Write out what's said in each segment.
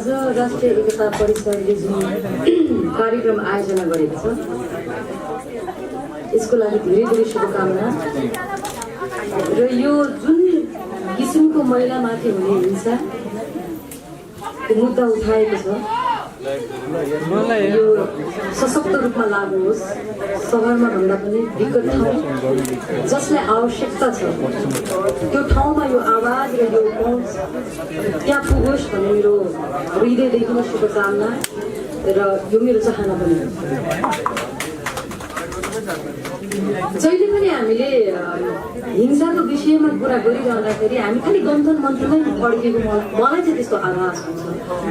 आज राष्ट्रिय एकता परिषदले जुन कार्यक्रम आयोजना गरेको छ यसको लागि धेरै धेरै शुभकामना। र यो जुन किसिमको महिलामाथि हुने हिंसाको मुद्दा उठाएको छ यो सशक्त रूपमा लागू होस्, सहरमा भन्दा पनि विकट ठाउँ जसलाई आवश्यकता छ त्यो ठाउँमा यो आवाज र यो पहुँच त्यहाँ पुगोस् भन्ने मेरो हृदयदेखि नै शुभकामना र यो मेरो चाहना पनि हो। जहिले पनि हामीले हिंसाको विषयमा कुरा गरिरहँदाखेरि हामी खालि गन्थन मन्थनमै अड्केको मलाई चाहिँ त्यस्तो आभास हुन्छ।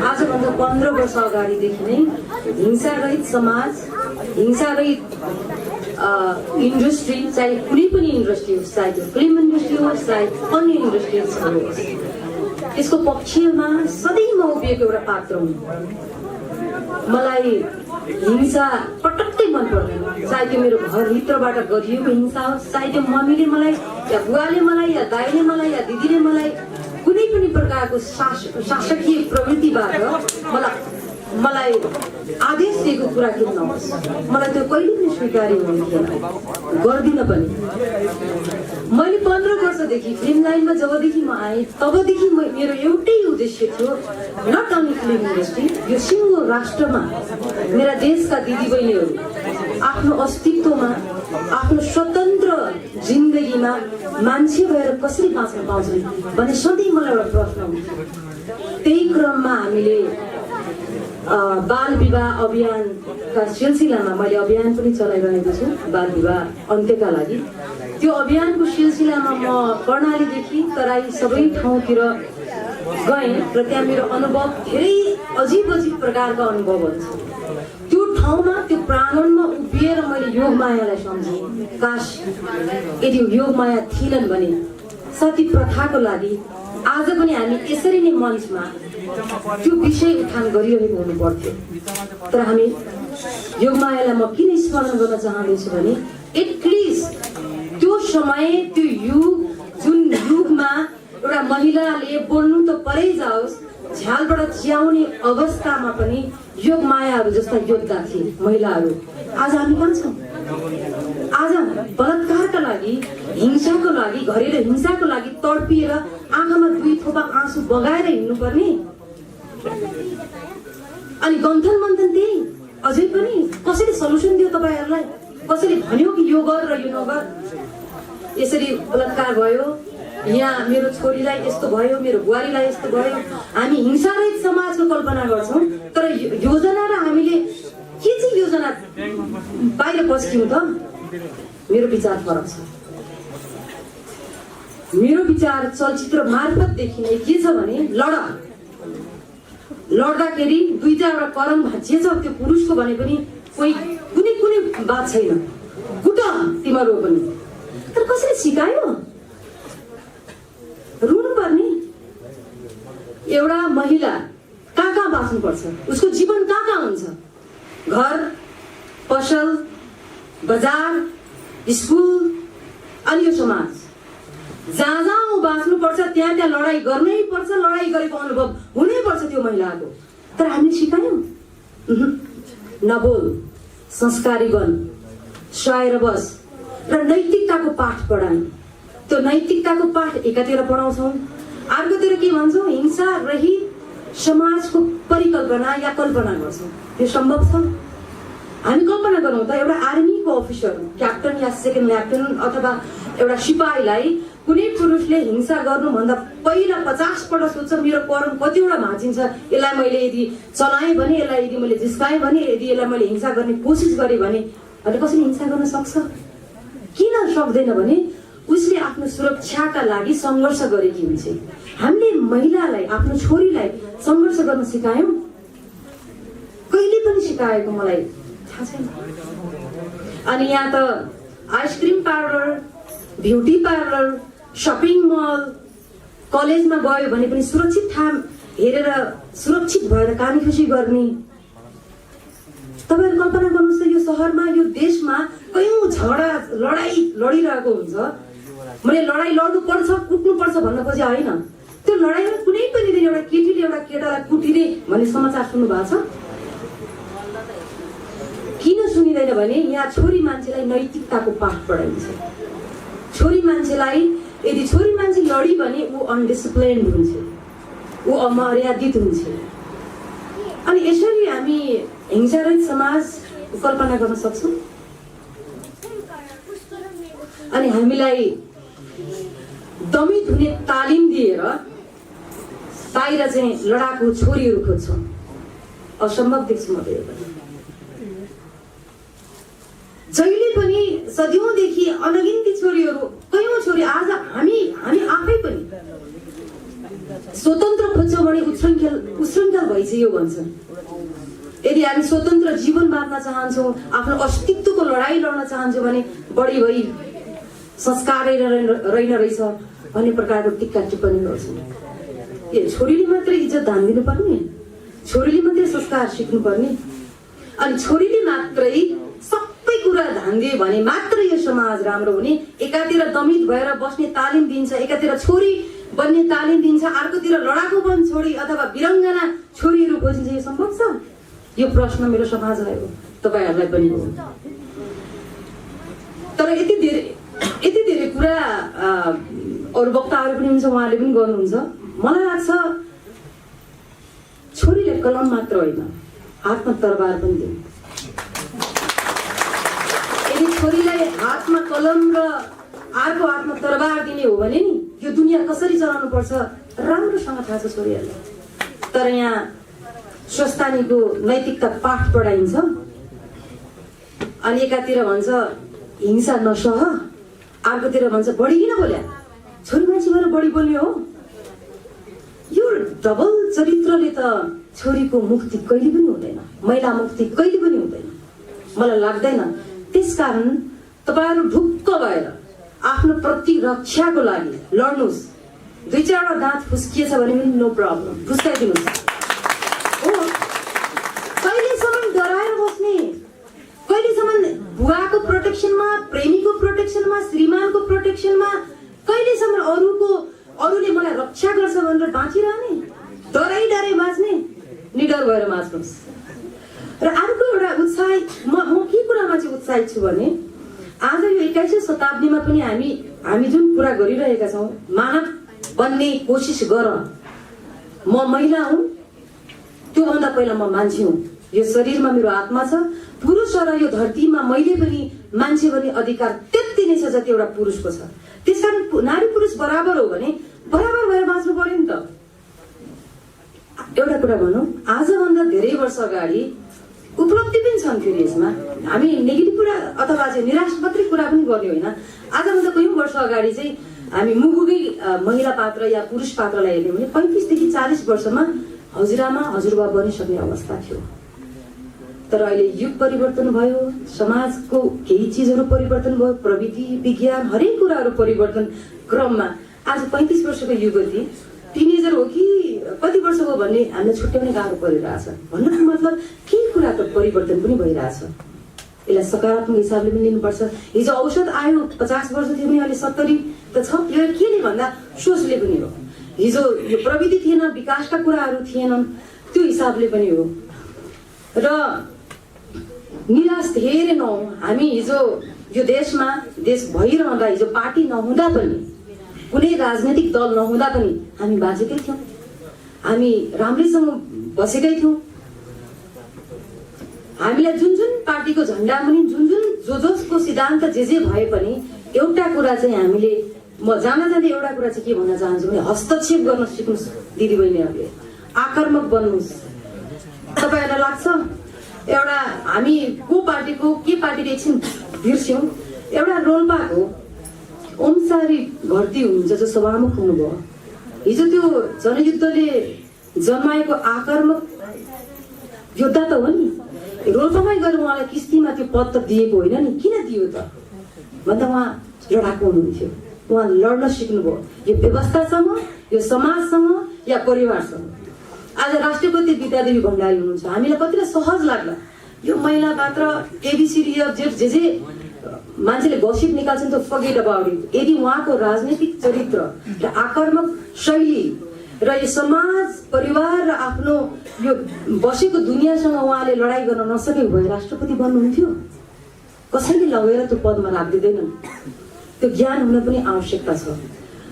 आजभन्दा 15 वर्ष अगाडिदेखि नै हिंसारहित समाज, हिंसारहित इन्डस्ट्री, चाहे कुनै पनि इन्डस्ट्री होस्, चाहे त्यो फिल्म इन्डस्ट्री होस्, चाहे अन्य इन्डस्ट्रिजहरू होस्, यसको पक्षमा सधैँ म उभिएको एउटा पात्र हुँ। मलाई हिंसा पटक्कै मन पर्दैन, चाहे त्यो मेरो घरभित्रबाट गरिएको हिंसा होस्, चाहे त्यो मम्मीले मलाई या बुवाले मलाई या दाइले मलाई या दिदीले मलाई कुनै पनि प्रकारको शासकीय प्रवृत्तिबाट मलाई आदेश दिएको कुरा किन नहोस्, मलाई त्यो कहिले पनि स्वीकार्य हुने थिएन, गर्दिनँ पनि। मैले 15 वर्षदेखि फिल्म लाइनमा जबदेखि म आएँ तबदेखि मेरो एउटै उद्देश्य थियो, नट ओन्ली फिल्म इन्डस्ट्री, यो सिङ्गो राष्ट्रमा मेरा देशका दिदीबहिनीहरू आफ्नो अस्तित्वमा, आफ्नो स्वतन्त्र जिन्दगीमा मान्छे भएर कसरी बाँच्न पाउँछन् भन्ने सधैँ मलाई एउटा प्रश्न हुन्थ्यो। त्यही क्रममा हामीले बाल विवाह अभियानका सिलसिलामा मैले अभियान पनि चलाइरहेको छु बाल विवाह अन्त्यका लागि। त्यो अभियानको सिलसिलामा म कर्णालीदेखि तराई सबै ठाउँतिर गएँ र त्यहाँ मेरो अनुभव धेरै अजीब प्रकारका अनुभवहरू छ। त्यो ठाउँमा त्यो प्राङ्गणमा उभिएर मैले योगमायालाई सम्झेँ। काश यदि योगमाया थिएनन् भने सती प्रथाको लागि आज पनि हामी यसरी नै मञ्चमा त्यो विषय उठान गरिरहेको हुनु पर्थ्यो। तर हामी योगमायालाई म किन स्मरण गर्न चाहँदैछु भने एटलिस्ट त्यो समय, त्यो युग जुन युगमा एउटा महिलाले बोल्नु त परै जाओस्, झ्यालबाट च्याउने अवस्थामा पनि योगमायाहरू जस्ता योद्धा थिए महिलाहरू। आज हामी कहाँ छौँ? आज बलात्कारका लागि, हिंसाको लागि, घरेलु हिंसाको लागि तडपिएर आँखामा 2 थोपा आँसु बगाएर हिँड्नुपर्ने। अनि गन्थन मन्थन त्यही अझै पनि कसैले सल्युसन दियो तपाईँहरूलाई? कसैले भन्यो कि यो गर र यो नगर? यसरी बलात्कार भयो, यहाँ मेरो छोरीलाई यस्तो भयो, मेरो बुहारीलाई यस्तो भयो। हामी हिंसारहित समाजको कल्पना गर्छौँ, तर योजना र हामीले के चाहिँ योजना बाहिर पस्क्यौँ त? मेरो विचार फरक छ। मेरो विचार चलचित्र मार्फत देखिने के छ भने लड्दाखेरि 2टा करम भाँचिएछ, त्यो पुरुषको भने पनि कुनै बात छैन, कुट तिमीहरू पनि। तर कसैले सिकायो? रुनु पर्ने। एउटा महिला कहाँ बाँच्नुपर्छ, उसको जीवन कहाँ हुन्छ? घर, पसल, बजार, स्कुल अनि यो समाज, जहाँ बाँच्नुपर्छ त्यहाँ लडाइँ गर्नै पर्छ। लडाइँ गरेको अनुभव हुनै पर्छ त्यो महिलाको। तर हामीले सिकायौँ? नबोल, संस्कारी बन, सहाएर बस र नैतिकताको पाठ पढायौँ। त्यो नैतिकताको पाठ एकातिर पढाउँछौँ, अर्कोतिर के भन्छौँ? हिंसा रहित समाजको परिकल्पना या कल्पना गर्छौँ। यो सम्भव छ? हामी कल्पना गरौँ त, एउटा आर्मीको अफिसर, क्याप्टन या सेकेन्ड लेफ्टेनेन्ट अथवा एउटा सिपाहीलाई कुनै पुरुषले हिंसा गर्नुभन्दा पहिला 50 पल्ट सोध्छ मेरो करम कतिवटा भाँचिन्छ, यसलाई मैले यदि चलाएँ भने, यसलाई यदि मैले जिस्काएँ भने, यदि यसलाई मैले हिंसा गर्ने कोसिस गरेँ भने कसैले हिंसा गर्न सक्छ? किन सक्दैन भने उसले आफ्नो सुरक्षाका लागि सङ्घर्ष गरेकी हुन्छ। हामीले महिलालाई, आफ्नो छोरीलाई सङ्घर्ष गर्न सिकायौँ? कहिले पनि सिकाएको मलाई थाहा छैन। अनि यहाँ त ice cream parlour, beauty parlour, shopping mall, कलेजमा गयो भने पनि सुरक्षित ठाउँ हेरेर सुरक्षित भएर कामी खुसी गर्ने। तपाईँहरू कल्पना गर्नुहोस् त, यो सहरमा, यो देशमा कयौं झगडा लडाई लडिरहेको हुन्छ। मैले लडाई लड्नु पर्छ, कुट्नु पर्छ भन्न खोजे होइन, त्यो लडाइँमा कुनै पनि दिन एउटा केटीले एउटा केटालाई कुटिरे भन्ने समाचार सुन्नु भएको छ? किन सुनिँदैन भने यहाँ छोरी मान्छेलाई नैतिकताको पाठ पढाइन्छ। छोरी मान्छेलाई यदि छोरी मान्छे लडी भने ऊ अनडिसिप्लिन्ड हुन्छ, ऊ अमर्यादित हुन्छ। अनि यसरी हामी हिंसारहित समाज कल्पना गर्न सक्छौँ। अनि हामीलाई दमित हुने तालिम दिएर बाहिर चाहिँ लडाकु छोरीहरू खोज्छौँ। असम्भव देख्छु म यो पनि। जहिले पनि सदियौँदेखि अनगिन्ती छोरीहरू, कयौँ छोरी, आज हामी आफै पनि स्वतन्त्र खोज्छौँ भने उच्छृङ्खल भइसक्यो भन्छन्। यदि हामी स्वतन्त्र जीवन बाँच्न चाहन्छौँ, आफ्नो अस्तित्वको लडाईँ लड्न चाहन्छौँ भने बढी भई संस्कार रहेन रहेछ भन्ने प्रकारको टिक्का टिप्पणी गर्छौँ। छोरीले मात्रै इज्जत धान दिनुपर्ने, छोरीले मात्रै संस्कार सिक्नुपर्ने, अनि छोरीले मात्रै सबै कुरा ध्यान दियो भने मात्र यो समाज राम्रो हुने। एकातिर दमित भएर बस्ने तालिम दिन्छ, एकातिर छोरी बन्ने तालिम दिन्छ, अर्कोतिर लडाकु बन छोरी अथवा वीरङ्गना छोरीहरू खोजिन्छ। यो सम्भव छ? यो प्रश्न मेरो समाजलाई हो, तपाईँहरूलाई पनि हो। तर यति धेरै कुरा अरू वक्ताहरू पनि हुन्छ, उहाँले पनि गर्नुहुन्छ। मलाई लाग्छ छोरीले कलम मात्र होइन, हातमा तरबार पनि दिनु। यदि छोरीलाई हातमा कलम र अर्को हातमा तरबार दिने हो भने नि यो दुनियाँ कसरी चलाउनु पर्छ राम्रोसँग थाहा छ छोरीहरूलाई। तर यहाँ स्वस्थानीको नैतिकता पाठ पढाइन्छ। अनि एकातिर भन्छ हिंसा नसह, अर्कोतिर भन्छ बढी किन बोल्या, छोरी मान्छे भएर बढी बोल्ने हो। यो डबल चरित्रले त छोरीको मुक्ति कहिले पनि हुँदैन, महिला मुक्ति कहिले पनि हुँदैन, मलाई लाग्दैन। त्यसकारण तपाईँहरू ढुक्क भएर आफ्नो प्रतिरक्षाको लागि लड्नुहोस्। दुई चारवटा दाँत फुस्किएछ भने पनि नो प्रब्लम, फुस्काइदिनुहोस्। हो, कहिलेसम्म डराएर बस्ने, कहिलेसम्म बुवाको प्रोटेक्सनमा, प्रेमीको प्रोटेक्सनमा, श्रीमानको प्रोटेक्सनमा, कहिलेसम्म अरूले मलाई रक्षा गर्छ भनेर बाँचिरहने, डराइ बाँच्ने, निडर भएर बाँच्नुहोस्। र अर्को एउटा उत्साह, म के कुरामा चाहिँ उत्साहित छु भने आज यो 21औं शताब्दीमा पनि हामी जुन कुरा गरिरहेका छौँ, मानव बन्ने कोसिस गर, म महिला हुँ, त्योभन्दा पहिला म मान्छे हुँ, यो शरीरमा मेरो आत्मा छ, पुरुष र यो धरतीमा मैले पनि मान्छे भन्ने अधिकार त्यति नै छ जति एउटा पुरुषको छ। त्यसकारण नारी पुरुष बराबर हो भने बराबर भएर बाँच्नु पर्यो नि त। एउटा कुरा भनौँ, आजभन्दा धेरै वर्ष अगाडि उपलब्धि पनि छन् फेरि यसमा। हामी नेगेटिभ कुरा अथवा चाहिँ निराश मात्रै कुरा पनि गर्ने होइन। आजभन्दा कयौँ वर्ष अगाडि चाहिँ हामी मुगुकै महिला पात्र या पुरुष पात्रलाई हेर्ने भने 35 देखि 40 वर्षमा हजुरआमा हजुरबा बनिसक्ने अवस्था थियो। तर अहिले युग परिवर्तन भयो, समाजको केही चिजहरू परिवर्तन भयो, प्रविधि विज्ञान हरेक कुराहरू परिवर्तन क्रममा आज 35 वर्षको युवती टिनेजर हो कि कति वर्ष हो भन्ने हामीलाई छुट्याउने गाह्रो परिरहेछ। भन्नुको मतलब केही कुराको परिवर्तन पनि भइरहेछ। यसलाई सकारात्मक हिसाबले पनि लिनुपर्छ। हिजो औषध आयो 50 वर्ष थियो भने अहिले 70 त छ। यो केले भन्दा सोचले पनि हो। हिजो यो प्रविधि थिएन, विकासका कुराहरू थिएनन्, त्यो हिसाबले पनि हो। र निराश धेरै नहौँ। हामी हिजो यो देशमा देश भइरहँदा, हिजो पार्टी नहुँदा पनि, कुनै राजनैतिक दल नहुँदा पनि हामी बाँचेकै थियौँ, हामी राम्रैसँग बसेकै थियौँ। हामीलाई जुन पार्टीको झन्डा मुनि जसको सिद्धान्त जे भए पनि एउटा कुरा चाहिँ हामीले, म जाँदै एउटा कुरा चाहिँ के भन्न चाहन्छु भने हस्तक्षेप गर्न सिक्नुहोस् दिदीबहिनीहरूले, आक्रामक बन्नुहोस्। तपाईँहरूलाई लाग्छ एउटा हामी को पार्टीको के पार्टीले एकछिन बिर्स्यौँ, एउटा रोल्पाको ओमसारी भर्ती हुनुहुन्छ जो सभामुख हुनुभयो। हिजो त्यो जनयुद्धले जन्माएको आक्रामक योद्धा त हो नि। रोल्पामै गएर उहाँलाई किस्तीमा त्यो पद त दिएको होइन नि, किन दियो त भन्दा उहाँ लडाकु हुनुहुन्थ्यो। उहाँ लड्न सिक्नुभयो, यो व्यवस्थासँग, यो समाजसँग या परिवारसँग। आज राष्ट्रपति विद्यादेवी भण्डारी हुनुहुन्छ। हामीलाई कतिलाई सहज लाग्ला यो महिला मात्र एबिसिडी जे मान्छेले गसिप निकाल्छन् त फर्गेट अबाउट इट। यदि उहाँको राजनीतिक चरित्र र आक्रामक शैली र यो समाज परिवार र आफ्नो यो बसेको दुनियाँसँग उहाँले लडाई गर्न नसकेको भए राष्ट्रपति बन्नुहुन्थ्यो? कसैले लगेर त्यो पदमा राखिदिँदैनन्। त्यो ज्ञान हुन पनि आवश्यकता छ।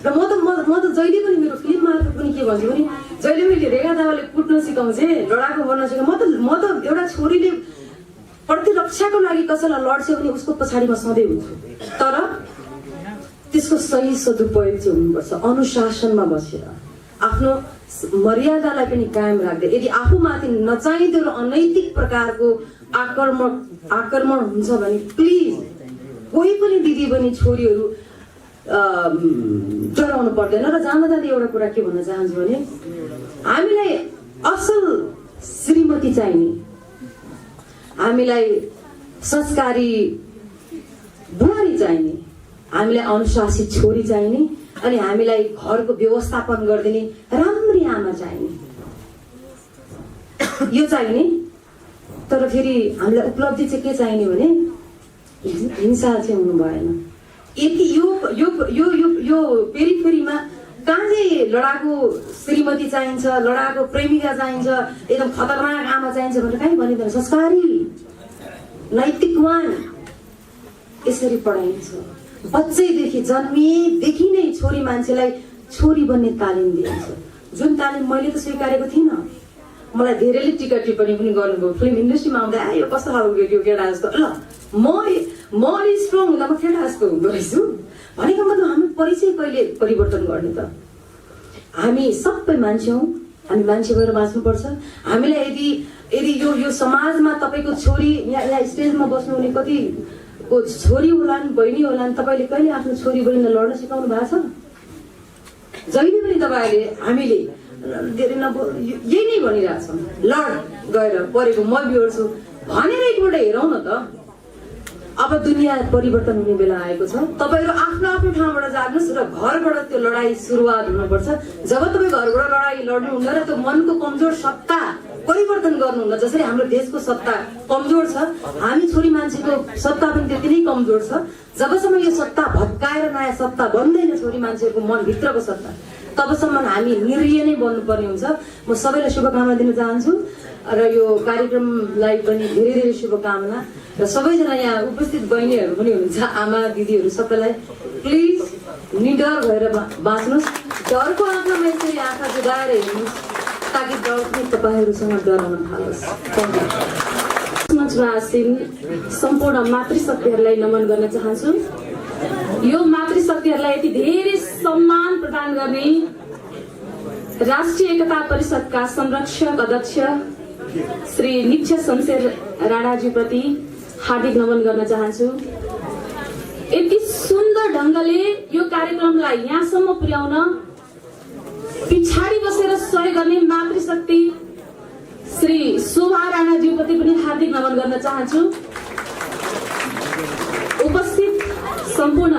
र म त जहिले पनि मेरो फिल्म मार्फत पनि के भन्छु भने जहिले मैले रेखा दावाले कुट्न सिकाउँछे, लडाकु बन्न सिकाउँछ, म त एउटा छोरीले प्रतिरक्षाको लागि कसैलाई लड्छ भने उसको पछाडि म सधैँ हुन्छु। तर त्यसको सही सदुपयोग चाहिँ हुनुपर्छ, अनुशासनमा बसेर आफ्नो मर्यादालाई पनि कायम राख्दै। यदि आफूमाथि नचाहिँदो र अनैतिक प्रकारको आक्रमण हुन्छ भने प्लिज कोही पनि दिदी बहिनी छोरीहरू डराउनु पर्दैन। र जाँदा जाँदै एउटा कुरा के भन्न चाहन्छु भने हामीलाई असल श्रीमती चाहिने, हामीलाई संस्कारी बुहारी चाहिने, हामीलाई अनुशासित छोरी चाहिने, अनि हामीलाई घरको व्यवस्थापन गरिदिने राम्री आमा चाहिने, यो चाहिने। तर फेरि हामीलाई उपलब्धि चाहिँ के चाहिने भने हिंसा चाहिँ हुनु भएन। यति यो पेरिफेरीमा कहाँ चाहिँ लडाकु श्रीमती चाहिन्छ, लडाकु प्रेमिका चाहिन्छ, एकदम खतरनाक आमा चाहिन्छ भनेर कहीँ भनिँदैन। संस्कारी नैतिकवान यसरी पढाइन्छ। बच्चैदेखि जन्मिएदेखि नै छोरी मान्छेलाई छोरी बन्ने तालिम दिइन्छ, जुन तालिम मैले त स्वीकारेको थिइनँ। मलाई धेरैले टिका टिप्पणी पनि गर्नुभयो, फिल्म इन्डस्ट्रीमा आउँदा आयो कस्तो खालको यो केटा जस्तो। ल म स्ट्रङ हुँदा म केटा जस्तो हुँदो रहेछु भनेको मतलब हामी परिचय कहिले परिवर्तन गर्ने त? हामी सबै मान्छे हौँ, हामी मान्छे भएर बाँच्नुपर्छ। हामीलाई यदि यो समाजमा तपाईँको छोरी यहाँ स्टेजमा बस्नुहुने कतिको छोरी होलान्, बहिनी होलान्, तपाईँले कहिले आफ्नो छोरी बहिनीलाई लड्न सिकाउनु भएको छ? जहिले पनि तपाईँहरूले हामीले धेरै यही नै भनिरहेछौँ, लड गएर परेको म बिहोर्छु भनेर एकपल्ट हेरौँ न त। अब दुनियाँ परिवर्तन हुने बेला आएको छ। तपाईँहरू आफ्नो आफ्नो ठाउँबाट जाग्नुहोस् र घरबाट त्यो लडाई सुरुवात हुनुपर्छ। जब तपाईँ घरबाट लडाई लड्नुहुन्न र त्यो मनको कमजोर सत्ता परिवर्तन गर्नुहुन्न, जसरी हाम्रो देशको सत्ता कमजोर छ, हामी छोरी मान्छेको सत्ता पनि त्यति नै कमजोर छ। जबसम्म यो सत्ता भत्काएर नयाँ सत्ता बन्दैन छोरी मान्छेको मनभित्रको सत्ता, तबसम्म हामी निर्य नै बन्नुपर्ने हुन्छ। म सबैलाई शुभकामना दिन चाहन्छु र यो कार्यक्रमलाई पनि धेरै धेरै शुभकामना। र सबैजना यहाँ उपस्थित बहिनीहरू पनि हुनुहुन्छ, आमा दिदीहरू, सबैलाई प्लिज निडर भएर बाँच्नुहोस्। डरको आँखामा यसरी आँखा जुदाएर हेर्नुहोस् ताकि डर पनि तपाईँहरूसँग डराउन थालोस्। सम्पूर्ण मातृशक्तिहरूलाई नमन गर्न चाहन्छु। यो मातृशक्तिहरूलाई यति धेरै सम्मान प्रदान गर्ने राष्ट्रिय एकता परिषदका संरक्षक अध्यक्ष श्री निश्चय शमशेर राणाजी प्रति हार्दिक नमन गर्न चाहन्छु। यति सुन्दर ढङ्गले यो कार्यक्रमलाई यहाँसम्म पुर्याउन पछाडि बसेर सहयोग गर्ने मातृशक्ति श्री शोभा राणाजी प्रति पनि हार्दिक नमन गर्न चाहन्छु। उपस्थित सम्पूर्ण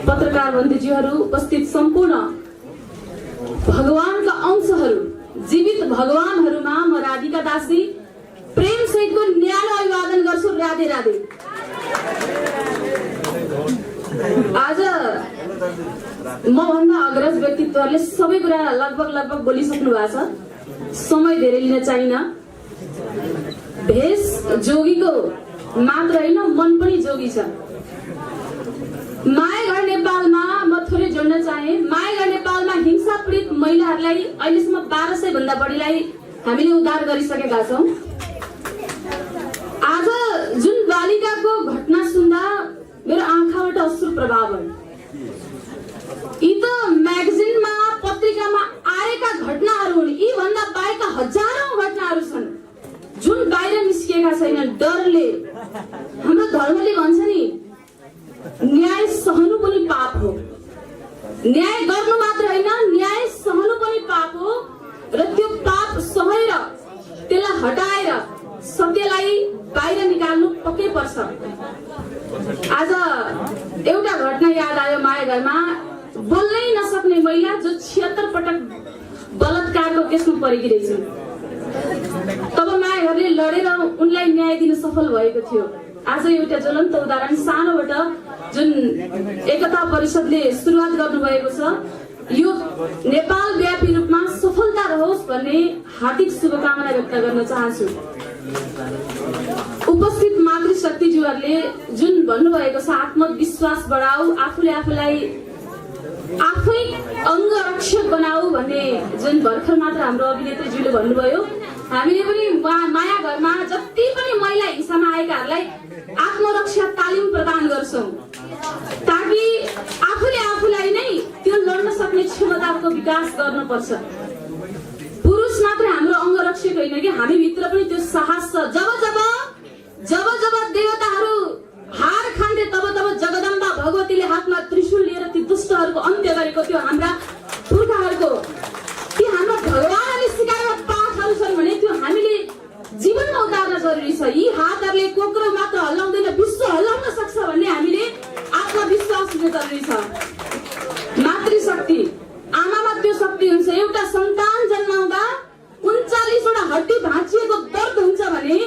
पत्रकार बन्धुजीहरू, उपस्थित सम्पूर्ण भगवानका अंशहरू, जीवित भगवानहरूमा म राधिका दासी प्रेम सहितको न्यानो अभिवादन गर्छु। राधे राधे। आज मभन्दा अग्रज व्यक्तित्वहरूले सबै कुरा लगभग बोलिसक्नु भएको छ, समय धेरै लिन चाहिन। भेष जोगीको मात्र होइन, मन पनि जोगी छ। मायाघर नेपालमा म थोरै जोड्न चाहे। मायाघर नेपालमा हिंसा पीडित महिलाहरूलाई अहिलेसम्म 1200 भन्दा बढीलाई हामीले उद्धार गरिसकेका छौँ। आज जुन बालिकाको घटना सुन्दा मेरो आँखाबाट अश्रु प्रभाव भयो। यी त म्यागजिनमा पत्रिकामा आएका घटनाहरू हुन्, यी भन्दा बाहेक हजारौं घटनाहरू छन् जुन बाहिर निस्किएका छैनन्। डरले हाम्रो धर्मले भन्छ नि, न्याय सहनु पनि पाप हो। न्याय गर्नु मात्र होइन, न्याय सहनु पनि पाप हो। र त्यो पाप सहेर त्यसलाई हटाएर सत्यलाई बाहिर निकाल्नु पक्कै पर्छ। आज एउटा घटना याद आयो मायाघरमा। बोल्नै नसक्ने महिला जो 76 पटक बलात्कारको केसमा परेकी रहेछन्। तब मायाघरले लडेर उनलाई न्याय दिन सफल भएको थियो। आज एउटा ज्वलन्त उदाहरण सानोबाट जुन एकता परिषदले सुरुवात गर्नुभएको छ, यो नेपाल व्यापी रूपमा सफलता रहोस् भन्ने हार्दिक शुभकामना व्यक्त गर्न चाहन्छु। उपस्थित मातृशक्तिज्यूहरूले जुन भन्नुभएको छ आत्मविश्वास बढाऊ, आफूले आफूलाई आफै अङ्गरक्षक बनाऊ भन्ने जुन भर्खर मात्र हाम्रो अभिनेत्रीज्यूले भन्नुभयो, हामीले पनि माया घरमा जति पनि महिला हिंसामा आएकाहरूलाई आत्मरक्षा तालिम प्रदान गर्छौं ताकि आफूले आफूलाई नै त्यो लड्न सक्ने क्षमताको विकास गर्नुपर्छ। पुरुष मात्र हाम्रो अङ्गरक्षक होइन कि हामी भित्र पनि त्यो साहस छ। जब जब देवताहरू हार खान्थे तब जगदम्बा भगवतीले हातमा त्रिशूल लिएर ती दुष्टहरूको अन्त्य गरेको थियो। हाम्रा पुर्खाहरूको ती हाम्रा भगवानले सिकाएका पाठहरू छन् भने त्यो हामीले जीवनमा उतार्न जरुरी छ। यी हातहरूले कोक्रो मात्र हल्लाउँदैन, विश्व हल्लाउन सक्छ भन्ने हामीले आत्मविश्वास हुनु जरुरी छ। मातृशक्ति, आमामा त्यो शक्ति हुन्छ। एउटा सन्तान जन्माउँदा 39 वटा हड्डी भाँचिएको दर्द हुन्छ भने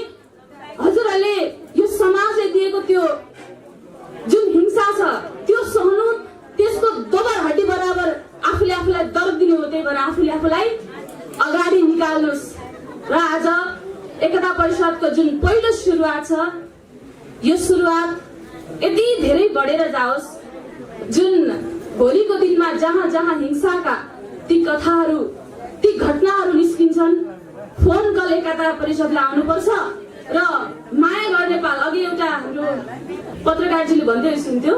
हजुरहरूले यो समाजले दिएको त्यो जुन हिंसा छ त्यो सहनु, त्यसको दोबर हड्डी बराबर आफूले आफूलाई दर्द दिनु हो। त्यही भएर आफूले आफूलाई अगाडि निकाल्नुहोस्। र आज एकता परिषदको जुन पहिलो सुरुवात छ, यो सुरुवात यति धेरै बढेर जाओस्, जुन भोलिको दिनमा जहाँ जहाँ हिंसाका ती कथाहरू, ती घटनाहरू निस्किन्छन्, फोन कल एकता परिषदलाई आउनुपर्छ। र माया घर नेपाल, अघि एउटा हाम्रो पत्रकारजीले भन्दै सुन्थ्यो,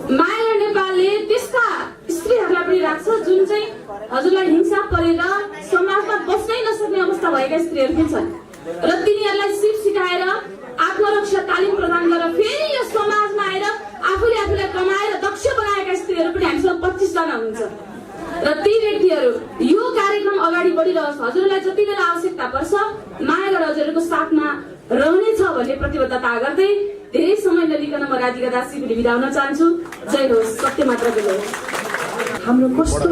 माया घर नेपालले त्यस्ता स्त्रीहरूलाई पनि राख्छ जुन चाहिँ हजुरलाई हिंसा परेर समाजमा बस्नै नसक्ने अवस्था भएका स्त्रीहरू पनि छन् र तिनीहरूलाई सिप सिकाएर आत्मरक्षा तालिम प्रदान गरेर फेरि यो समाजमा आएर आफूले आफूलाई कमाएर दक्ष बनाएका स्त्रीहरू पनि हामीसँग 25 जना हुनुहुन्छ। र ती व्यक्तिहरू यो कार्यक्रम अगाडि बढिरहोस्। हजुरलाई जति बेला आवश्यकता पर्छ माया घर हजुरहरूको साथमा रहनेछ भन्ने प्रतिबद्धता गर्दै धेरै समय नलिकन म राधिका दासीको बिदा हुन चाहन्छु। जय होस्, सत्य मात्र बोलो। हाम्रो कस्तो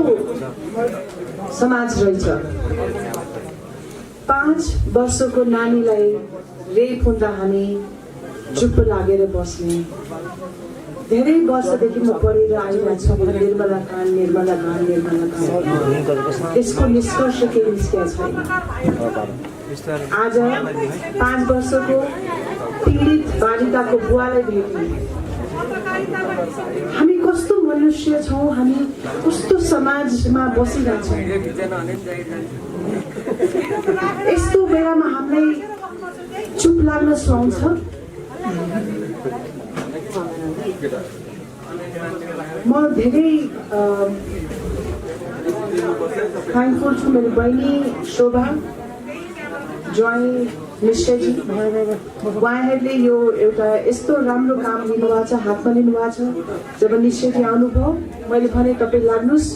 समाज रहेछ। 5 वर्षको नानीलाई रेप हुँदा हामी चुप्प लागेर बस्ने। धेरै वर्षदेखि म पढेर आइरहेको छु निर्मला काण्ड। यसको निष्कर्ष केही निस्केको छैन। आज 5 वर्षको पीडित बालिकाको बुवालाई भेट्ने। हामी कस्तो मनुष्य छौँ, हामी कस्तो समाजमा बसिरहेछौँ। यस्तो बेलामा हामीलाई चुप लाग्न सुहाउँछ। म धेरै थ्याङ्कफुल छु मेरो बहिनी शोभा, ज्वाइँ निश्चयजी, उहाँहरूले यो एउटा यस्तो राम्रो काम लिनुभएको छ, हातमा लिनुभएको छ। जब निश्चयजी आउनुभयो मैले भने तपाईँ लाग्नुहोस्,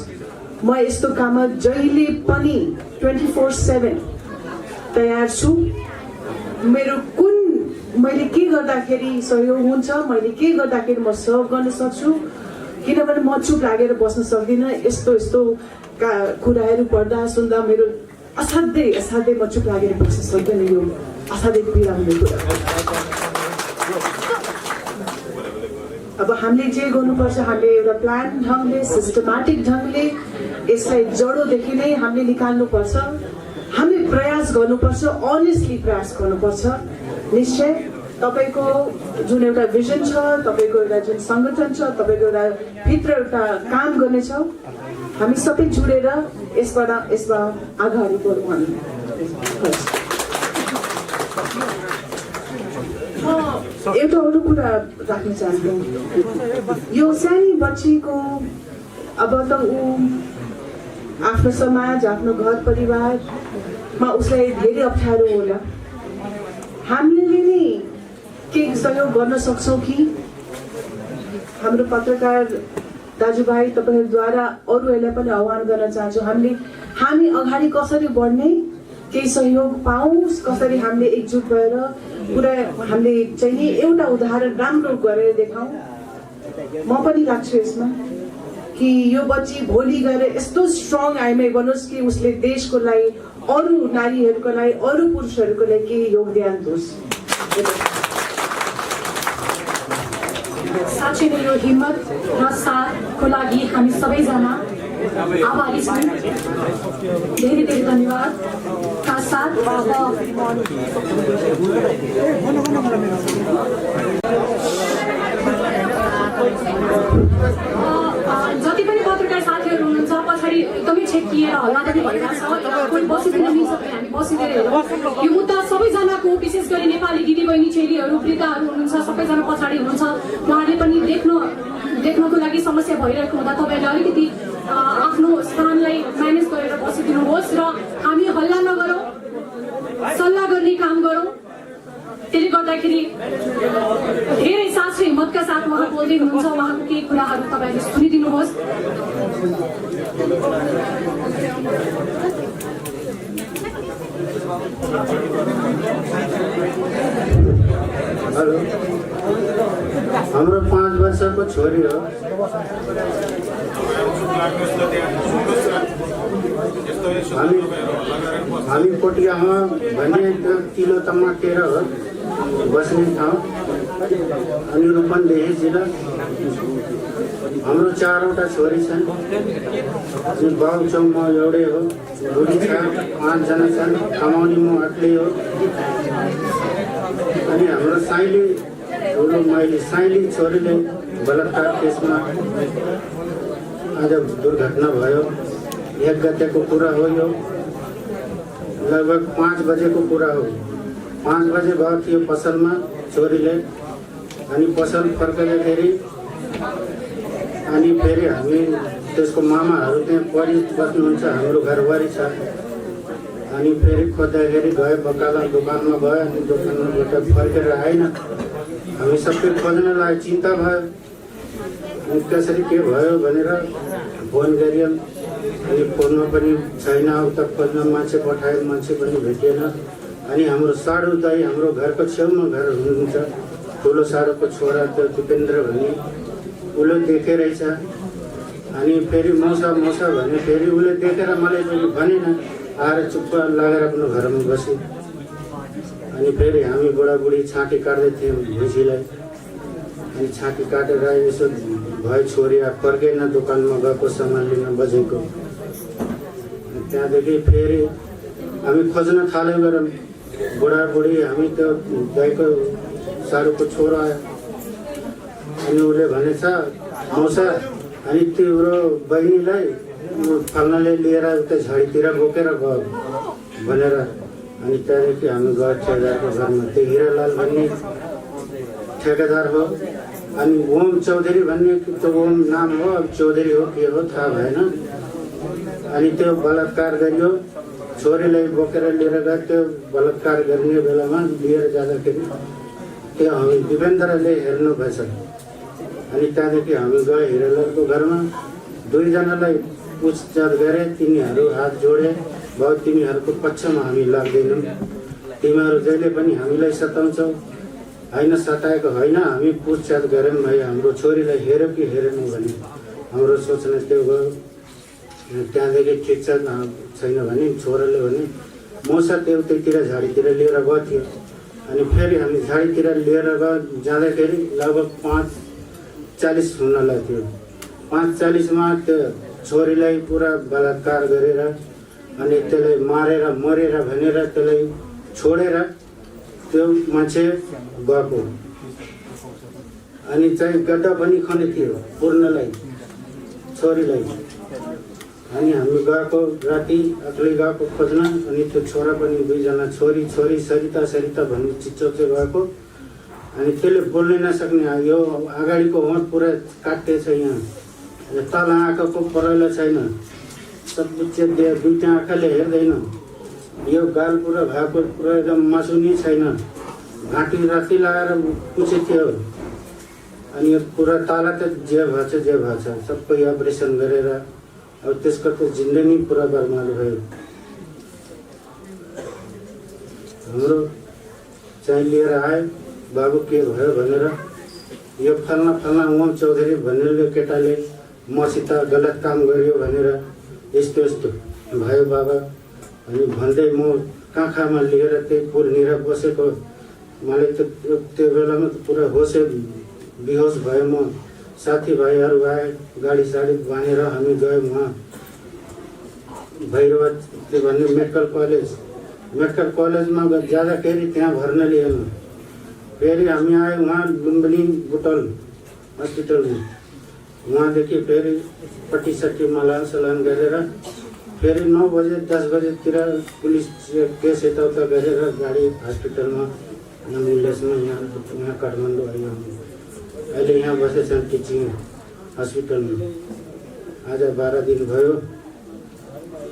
म यस्तो काममा जहिले पनि 24/7 तयार छु। मैले के गर्दाखेरि सहयोग हुन्छ, मैले के गर्दाखेरि म सहयोग गर्न सक्छु, किनभने म चुप लागेर बस्न सक्दिनँ। यस्तो कुराहरू पढ्दा सुन्दा मेरो असाध्यै म चुप लागेर बस्न सक्दैन। यो असाध्यै पीडा हुने कुरा। अब हामीले जे गर्नुपर्छ, हामीले एउटा प्लान ढङ्गले, सिस्टमेटिक ढङ्गले यसलाई जडोदेखि नै हामीले निकाल्नुपर्छ। हामीले प्रयास गर्नुपर्छ, अनेस्टली प्रयास गर्नुपर्छ। निश्चय तपाईको जुन एउटा भिजन छ, तपाईको एउटा जुन संगठन छ, तपाईको एउटा भित्र एउटा काम गर्नेछ, हामी सबै जुडेर यसमा अगाडि बढौँ। हामी एउटा अरू कुरा राख्न चाहन्छु। यो सानी बच्चीको अब त ऊ आफ्नो समाज, आफ्नो घर परिवारमा उसलाई धेरै अप्ठ्यारो होला। हामीले नै के सहयोग गर्न सक्छौँ कि हाम्रो पत्रकार दाजुभाइ तपाईहरुद्वारा अरूहरूलाई पनि आह्वान गर्न चाहन्छु। हामी अगाडि कसरी बढ्ने, केही सहयोग पाऊँ, कसरी हामीले एकजुट भएर पुरा हामीले चाहिँ एउटा उदाहरण राम्रो गरेर देखाउँ। म पनि लाग्छु यसमा कि यो बच्ची भोलि गएर यस्तो स्ट्रङ आइमै बनोस् कि उसले देशको लागि, अरू नारीहरूको लागि, अरू पुरुषहरूको लागि केही योगदान दोस्। साँच्चै नै यो हिम्मत र साथको लागि हामी सबैजना आभारी छौँ। धेरै धेरै धन्यवाद का साथ जति पनि पत्रकार साथीहरू हुनुहुन्छ पछाडि एकदमै छेकिएर हल्ला पनि भइरहेछ। कोही बसिदिन मिल्छ भने हामी बसिदिएर हेरौँ। यो मुद्दा सबैजनाको, विशेष गरी नेपाली दिदीबहिनी चेलीहरू वृद्धहरू हुनुहुन्छ, सबैजना पछाडि हुनुहुन्छ। उहाँहरूले पनि देख्नको लागि समस्या भइरहेको हुँदा तपाईँहरूले अलिकति आफ्नो स्थानलाई म्यानेज गरेर बसिदिनुहोस् र हामी हल्ला नगरौँ, सल्लाह गर्ने काम गरौँ। त्यसले गर्दाखेरि धेरै साथ र हिम्मतका साथ उहाँ बोल्दै हुनुहुन्छ। उहाँको केही कुराहरू तपाईँहरूले सुनिदिनुहोस्। हेलो, हाम्रो 5 वर्षको छोरी हो। हामी कोटियामा भन्ने किलो तमाकेर हो बस्ने ठाउँ, अनि रूपन्देही जिल्ला। हाम्रो 4वटा छोरी छन्। बाउ छौँ, म एउटै हो। बुढी छ, 5 जना छन्। कमाउने म एक्लै हो। अनि हाम्रो साइली छोरीले बलात्कार केसमा आज दुर्घटना भयो। 1 गतेको कुरा हो यो। लगभग 5 बजेको कुरा हो। 5 बजे गएको थियो पसलमा छोरीले। अनि पसल फर्कँदाखेरि अनि फेरि हामी त्यसको मामाहरू त्यहाँ परि बस्नुहुन्छ, हाम्रो घरवारी छ। अनि फेरि खोज्दाखेरि गए, बकाला दोकानमा गयो। अनि दोकानबाट फर्केर आएन। हामी सबै खोज्नलाई चिन्ता भयो। अनि कसरी के भयो भनेर फोन गरियो। अनि फोनमा पनि छैन, उता खोज्न मान्छे पठायो, मान्छे पनि भेटिएन। अनि हाम्रो साडु दाई हाम्रो घरको छेउमा घर हुनुहुन्छ, ठुलो साडुको छोरा त्यो दिपेन्द्र भन्ने, उसले देखेरहेछ। अनि फेरि मौसा भने फेरि उसले देखेर मलाई पनि भनेन, आएर चुप्प लागेर आफ्नो घरमा बस्यो। अनि फेरि हामी बुढाबुढी छाँटी काट्दै थियौँ भैँसीलाई। अनि छाँटी काटेर यसो भयो, छोरी फर्केन, दोकानमा गएको सामान लिन बजेको। त्यहाँदेखि फेरि हामी खोज्न थाल्यो। गरौँ बुढाबुढी, हामी त्यो दाइको साडुको छोरा आयो। अनि उसले भनेछ, मौसा अनि तिम्रो बहिनीलाई फल्नाले लिएर उता झडीतिर बोकेर गयो भनेर। अनि त्यहाँदेखि हामी गयो ठेकेदारको घरमा। त्यो हिरालाल भन्ने ठेकेदार हो। अनि ओम चौधरी भन्ने त्यो ओम नाम हो, अब चौधरी हो के हो थाहा भएन। अनि त्यो बलात्कार गरियो। छोरीलाई बोकेर लिएर गयो। त्यो बलात्कार गर्ने बेलामा लिएर जाँदाखेरि त्यो हामी दिपेन्द्रले हेर्नु भएछ। अनि त्यहाँदेखि हामी गयो हिरालालको घरमा। 2 जनालाई पुछताछ गरे। तिनीहरू हात जोडे, भाउ तिमीहरूको पक्षमा हामी लाग्दैनौँ। तिमीहरू जहिले पनि हामीलाई सताउँछौ। होइन, सताएको होइन, हामी पुछताछ गऱ्यौँ है, हाम्रो छोरीलाई हेऱ्यो कि हेरेनौँ भने हाम्रो सोच्ने त्यो भयो। त्यहाँदेखि ठिक छ छैन भने छोराले भने मौसा त्यतिर झाडीतिर लिएर गएको थियो। अनि फेरि हामी झाडीतिर लिएर जाँदाखेरि लगभग 5:40 हुन लाग्थ्यो। 5:40मा त्यो छोरीलाई पुरा बलात्कार गरेर अनि त्यसलाई मारेर मरेर भनेर त्यसलाई छोडेर त्यो मान्छे गएको। अनि चाहिँ गड्डा पनि खने थियो पूर्णलाई, छोरीलाई। अनि हामी गएको राति एक्लै गएको खोज्न। अनि त्यो छोरा पनि 2 जना छोरी सरिता भन्ने चिच्चो चाहिँ गएको। अनि त्यसले बोल्नै नसक्ने, यो अगाडिको होठ पुरा काटिएको छ। यहाँ तल आँखाको परैलो छैन, सब चेप्दियो, 2टा आँखाले हेर्दैन। यो गाल पुरा भएको, पुरा एकदम मासुनी छैन। घाँटी राति लगाएर पुछे थियो। अनि यो पुरा ताला त जे भएछ सबै अपरेसन गरेर अब त्यसको त जिन्दगी पुरा बर्बाद भयो। हाम्रो चाहिँ लिएर आयो, बाबु के भयो भनेर। यो फल्ना ओम चौधरी भन्ने केटाले मसित गलत काम गर्यो भनेर यस्तो भयो बाबा। अनि भन्दै म काँखामा लिएर त्यही पुलनिर बसेको। मलाई त त्यो बेलामा त पुरा बेहोस भयो। म साथीभाइहरू आए, गाडी साडी बाँधेर हामी गयौँ वहाँ भैरवा के भन्ने मेडिकल कलेजमा जाँदाखेरि त्यहाँ भर्ना लिएन। फेरि हामी आयौँ वहाँ लुम्बिनी बुटल हस्पिटलमा, वहाँदेखि फेरि पट्टी मलान सलान गरेर फेरि 9 बजे 10 बजेतिर पुलिस केस यताउता गरेर गाडी हस्पिटलमा एम्बुलेन्समा यहाँ काठमाडौँ आयौँ। अहिले यहाँ बसेछन् टिचिङ हस्पिटलमा। आज 12 दिन भयो।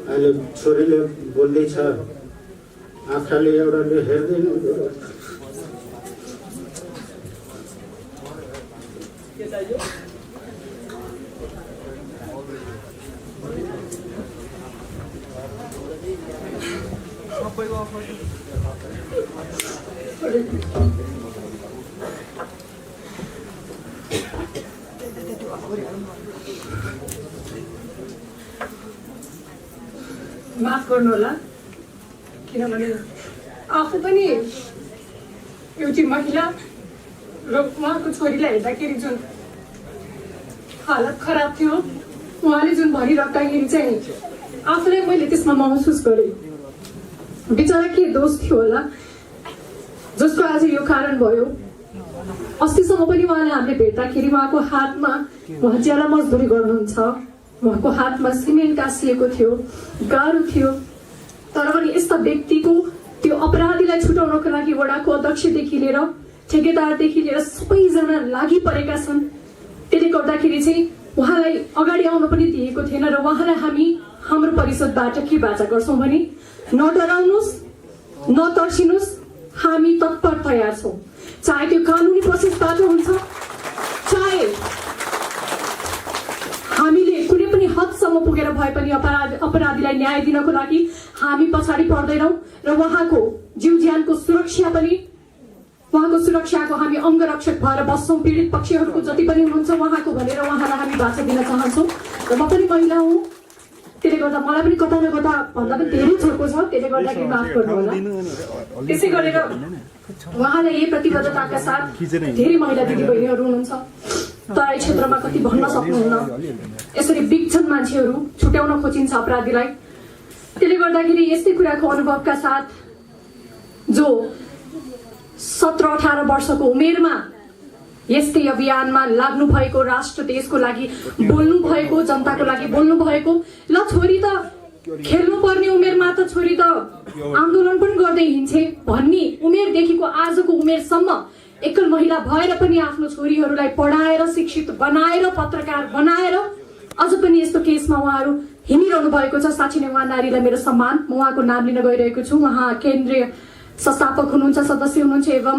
अहिले छोरीले बोल्दैछ, आँखाले एउटाले हेर्दैन। माफ गर्नु होला, किनभने आफू पनि एउटी महिला र उहाँको छोरीलाई हेर्दाखेरि जुन हालत खराब थियो, उहाँले जुन भनिराख्दाखेरि चाहिँ आफूलाई मैले त्यसमा महसुस गरेँ। बिचरा के दोष थियो होला जसको आज यो कारण भयो। अस्तिसम्म पनि उहाँले हामीले भेट्दाखेरि उहाँको हातमा, उहाँ ज्याला मजदुरी गर्नुहुन्छ, उहाँको हातमा सिमेन्ट टाँसिएको थियो, गाह्रो थियो। तर पनि यस्ता व्यक्तिको त्यो अपराधीलाई छुटाउनको लागि वडाको अध्यक्षदेखि लिएर ठेकेदारदेखि लिएर सबैजना लागि परेका छन्। त्यसले गर्दाखेरि चाहिँ उहाँलाई अगाडि आउन पनि दिएको थिएन र उहाँलाई हामी हाम्रो परिषदबाट के बाचा गर्छौँ भने नडराउनुहोस्, नतर्सिनुहोस्, हामी तत्पर तयार छौँ। चाहे त्यो कानुनी प्रोसेसबाट हुन्छ, चाहे हामीले कुनै पनि हदसम्म पुगेर भए पनि अपराधीलाई न्याय दिनको लागि हामी पछाडि पर्दैनौँ र उहाँको जीव ज्यानको सुरक्षा पनि, उहाँको सुरक्षाको हामी अङ्गरक्षक भएर बस्छौँ। पीडित पक्षहरूको जति पनि हुनुहुन्छ उहाँको भनेर उहाँलाई हामी बाचा दिन चाहन्छौँ। र म पनि महिला हुँ, त्यसले गर्दा मलाई पनि कता न कता भन्दा पनि धेरै छोटो छ, त्यसले गर्दाखेरि माफ गर्नु होला। त्यसै गरेर उहाँलाई यही प्रतिबद्धताका साथ धेरै महिला दिदीबहिनीहरू हुनुहुन्छ, तराई क्षेत्रमा कति भन्न सक्नुहुन्न, यसरी बिग्छन् मान्छेहरू, छुट्याउन खोजिन्छ अपराधीलाई। त्यसले गर्दाखेरि यस्तै कुराको अनुभवका साथ जो 17-18 वर्षको उमेरमा यस्तै अभियानमा लाग्नु भएको, राष्ट्र देशको लागि बोल्नु भएको, जनताको लागि बोल्नु भएको, ल छोरी त खेल्नु पर्ने उमेरमा त छोरी त आन्दोलन पनि गर्दै हिँड्छे भन्ने उमेरदेखिको आजको उमेरसम्म एकल महिला भएर पनि आफ्नो छोरीहरूलाई पढाएर, शिक्षित बनाएर, पत्रकार बनाएर अझ पनि यस्तो केसमा उहाँहरू हिँडिरहनु भएको छ। साँच्चै नै उहाँ नारीलाई मेरो सम्मान। म उहाँको नाम लिन गइरहेको छु। उहाँ केन्द्रीय संस्थापक हुनुहुन्छ, सदस्य हुनुहुन्छ एवं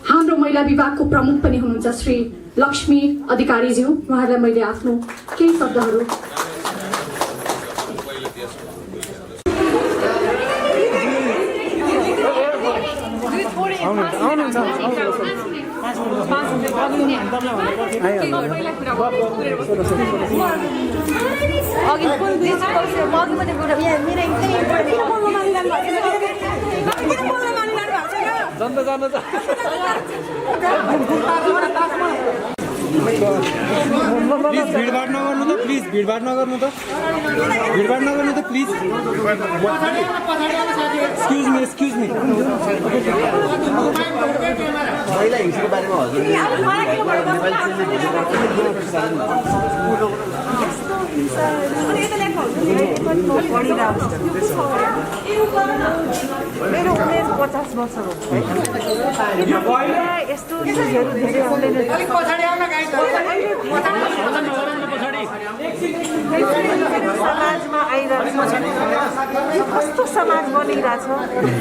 हाम्रो महिला विभागको प्रमुख पनि हुनुहुन्छ श्री लक्ष्मी अधिकारीज्यू। उहाँहरूलाई मैले आफ्नो केही शब्दहरू प्लिज भिडभाड नगर्नु त, प्लिज भिडभाड नगर्नु त, भिडभाड नगर्नु त प्लिज। एक्सक्युज मी महिला हिंसाको बारेमा हजुरले मेरो उमेर 50 वर्षको यस्तो चिजहरू धेरै आउँदैन। समाजमा आइरहेछ, कस्तो समाज बनिरहेछ,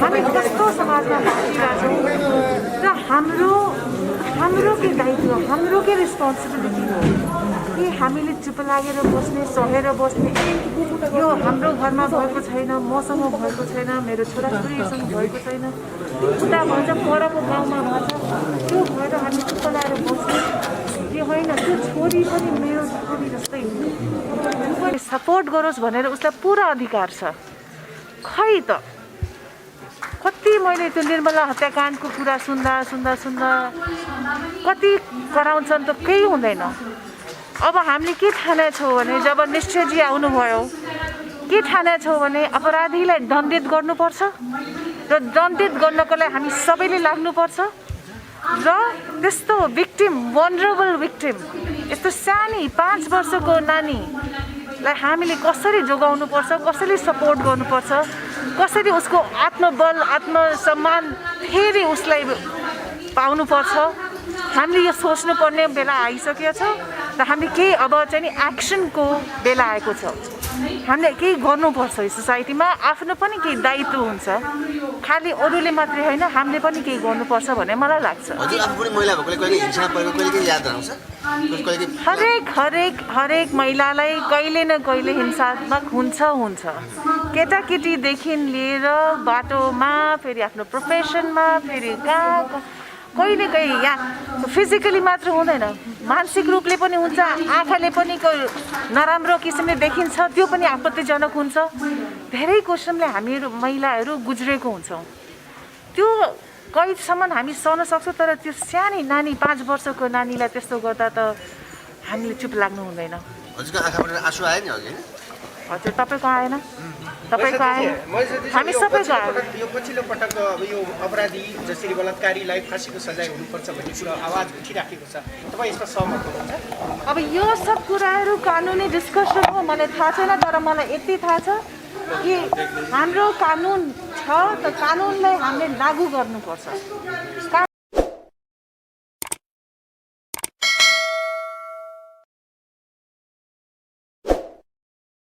हामी कस्तो समाजमा बाँचिरहेछौँ र हाम्रो के दायित्व, हाम्रो के रेस्पोन्सिबिलिटी हो कि हामीले चुप लागेर बस्ने, सहेर बस्ने। यो हाम्रो घरमा भएको छैन, मसँग भएको छैन, मेरो छोराछोरीसँग भएको छैन, उता भन्छ परको गाउँमा भन्छ, त्यो भएर हामी चुप लागेर बस्ने त्यो होइन। त्यो छोरी पनि मेरो छोरी जस्तै हो, सपोर्ट गरोस् भनेर उसलाई पुरा अधिकार छ। खै त कति मैले त्यो निर्मला हत्याकाण्डको कुरा सुन्दा सुन्दा सुन्दा कति कराउँछन् त केही हुँदैन। अब हामीले के ठानेछौँ भने जब निश्चयजी आउनुभयो के ठानेछौँ भने अपराधीलाई दण्डित गर्नुपर्छ र दण्डित गर्नको लागि हामी सबैले लाग्नुपर्छ र त्यस्तो भिक्टिम वनरेबल भिक्टिम यस्तो सानी 5 वर्षको नानीलाई हामीले कसरी जोगाउनुपर्छ, कसरी सपोर्ट गर्नुपर्छ, कसरी उसको आत्मबल आत्मसम्मान फेरि उसलाई पाउनुपर्छ, हामीले यो सोच्नुपर्ने बेला आइसकेको छ र हामीले केही अब चाहिँ नि एक्सनको बेला आएको छ। हामीले केही गर्नुपर्छ यो सोसाइटीमा, आफ्नो पनि केही दायित्व हुन्छ, खालि अरूले मात्रै होइन हामीले पनि केही गर्नुपर्छ भन्ने मलाई लाग्छ। हजुर आफू पनि महिला भएकोले कहिले हिंसा परेको कहिले याद आउँछ? हरेक महिलालाई कहिले न कहिले हिंसात्मक हुन्छ। केटाकेटीदेखि लिएर बाटोमा, फेरि आफ्नो प्रोफेसनमा, फेरि कहाँ कहिले कहीँ यहाँ फिजिकली मात्र हुँदैन, मानसिक रूपले पनि हुन्छ, आँखाले पनि नराम्रो किसिमले देखिन्छ, त्यो पनि आपत्तिजनक हुन्छ। धेरै किसिमले हामीहरू महिलाहरू गुज्रेको हुन्छौँ। त्यो कहिलेसम्म हामी सहन सक्छौँ, तर त्यो सानी नानी 5 वर्षको नानीलाई त्यस्तो गर्दा त हामीले चुप लाग्नु हुँदैन। हजुरको आँखाबाट आँसु आयो नि अघि? हजुर तपाईँको आएन? तपाईँको आएन? हामी सबैको आयो। यो पछिल्लो पटक अब यो अपराधी जसरी बलात्कारीलाई फाँसीको सजाय हुनुपर्छ भन्ने कुरा आवाज उठिराखेको छ, तपाईँ यसमा सहमत हुनुहुन्छ? अब यो सब कुराहरू कानुनी डिस्कसन हो, मलाई थाहा छैन, तर मलाई यति थाहा छ कि हाम्रो कानुन छ त कानुनलाई हामीले लागू गर्नुपर्छ।